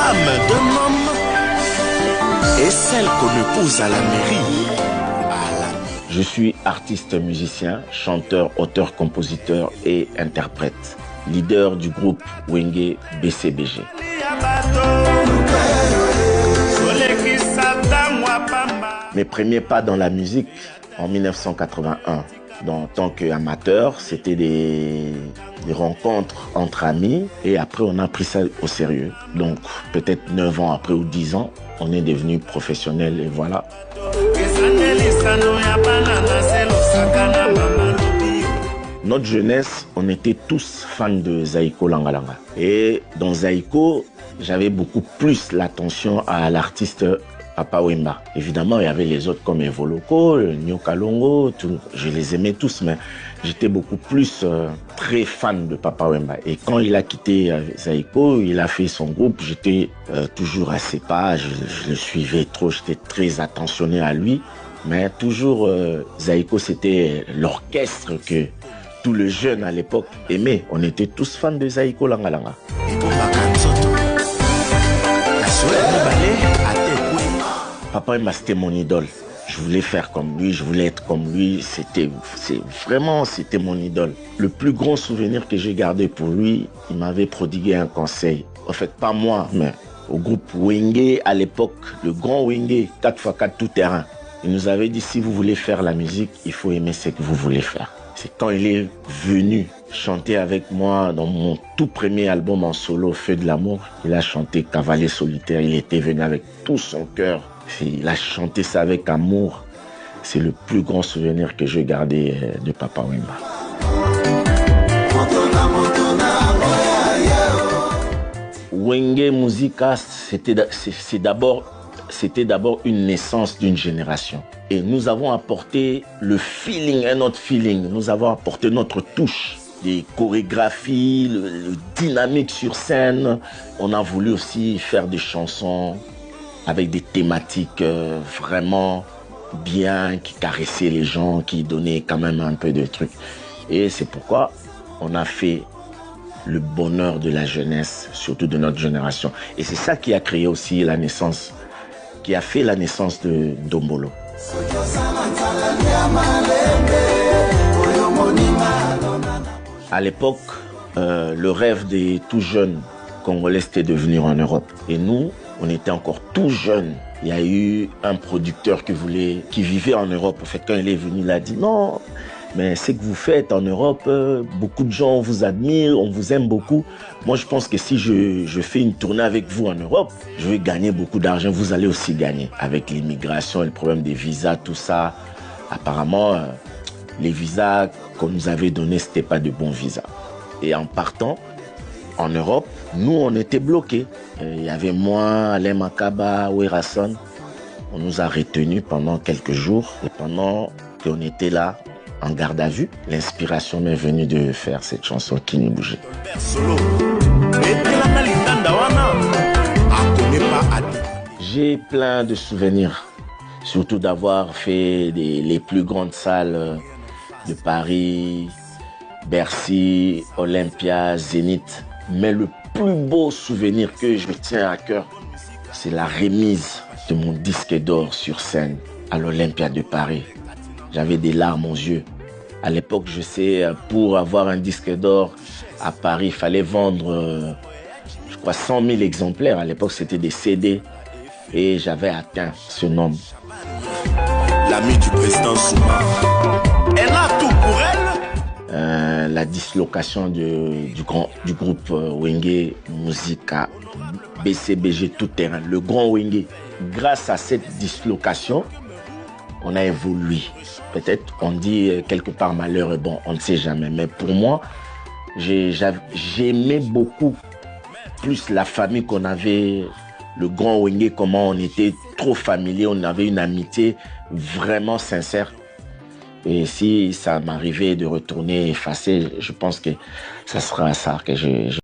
L'âme d'un homme est celle qu'on épouse à la mairie. Je suis artiste musicien, chanteur, auteur, compositeur et interprète. Leader du groupe Wenge BCBG. Mes premiers pas dans la musique en 1981. En tant qu'amateur, c'était des rencontres entre amis et après on a pris ça au sérieux. Donc peut-être 9 ans après ou 10 ans, on est devenu professionnel et voilà. Notre jeunesse, on était tous fans de Zaïko Langalanga. Et dans Zaïko, j'avais beaucoup plus l'attention à l'artiste Papa Wemba. Évidemment, il y avait les autres comme Evoloko, Nyoka Longo, je les aimais tous, mais j'étais beaucoup plus très fan de Papa Wemba. Et quand il a quitté Zaïko, il a fait son groupe, j'étais toujours à ses pas, je le suivais trop, j'étais très attentionné à lui. Mais toujours, Zaïko, c'était l'orchestre que tous les jeunes à l'époque aimaient. On était tous fans de Zaïko Langalanga. Papa Wemba, c'était mon idole. Je voulais faire comme lui, je voulais être comme lui. C'était mon idole. Le plus grand souvenir que j'ai gardé pour lui, il m'avait prodigué un conseil. En fait, pas moi, mais au groupe Wenge à l'époque, le grand Wenge, 4x4 tout terrain. Il nous avait dit, si vous voulez faire la musique, il faut aimer ce que vous voulez faire. C'est quand il est venu chanter avec moi dans mon tout premier album en solo, Feu de l'amour. Il a chanté Cavalier solitaire, il était venu avec tout son cœur. Il a chanté ça avec amour. C'est le plus grand souvenir que j'ai gardé de Papa Wemba. Wenge Musica, c'était d'abord une naissance d'une génération. Et nous avons apporté le feeling, un autre feeling. Nous avons apporté notre touche. Les chorégraphies, le dynamique sur scène. On a voulu aussi faire des chansons avec des thématiques vraiment bien, qui caressaient les gens, qui donnaient quand même un peu de trucs. Et c'est pourquoi on a fait le bonheur de la jeunesse, surtout de notre génération. Et c'est ça qui a créé aussi la naissance, qui a fait la naissance de Ndombolo. À l'époque, le rêve des tout jeunes Congolais, c'était de venir en Europe. Et nous, on était encore tout jeunes. Il y a eu un producteur qui vivait en Europe. En fait, quand il est venu, il a dit non, mais ce que vous faites en Europe, beaucoup de gens vous admirent, on vous aime beaucoup. Moi, je pense que si je fais une tournée avec vous en Europe, je vais gagner beaucoup d'argent. Vous allez aussi gagner. Avec l'immigration et le problème des visas, tout ça. Apparemment, les visas qu'on nous avait donnés, ce n'étaient pas de bons visas. Et en partant en Europe, nous, on était bloqués. Il y avait moi, Alain Makaba, Werasson. On nous a retenus pendant quelques jours. Et pendant qu'on était là, en garde à vue, l'inspiration m'est venue de faire cette chanson qui nous bougeait. J'ai plein de souvenirs, surtout d'avoir fait les plus grandes salles de Paris, Bercy, Olympia, Zénith. Mais le plus beau souvenir que je tiens à cœur, c'est la remise de mon disque d'or sur scène à l'Olympia de Paris. J'avais des larmes aux yeux. À l'époque, je sais, pour avoir un disque d'or à Paris, il fallait vendre, je crois, 100 000 exemplaires. À l'époque, c'était des CD. Et j'avais atteint ce nombre. L'ami du président Zuma. Elle a tout pour elle. La dislocation du groupe Wenge Musica BCBG tout terrain, le grand Wenge. Grâce à cette dislocation, on a évolué. Peut-être on dit quelque part malheur est bon, on ne sait jamais. Mais pour moi, j'aimais beaucoup plus la famille qu'on avait, le grand Wenge, comment on était trop familier, on avait une amitié vraiment sincère. Et si ça m'arrivait de retourner effacer, je pense que ça sera ça que je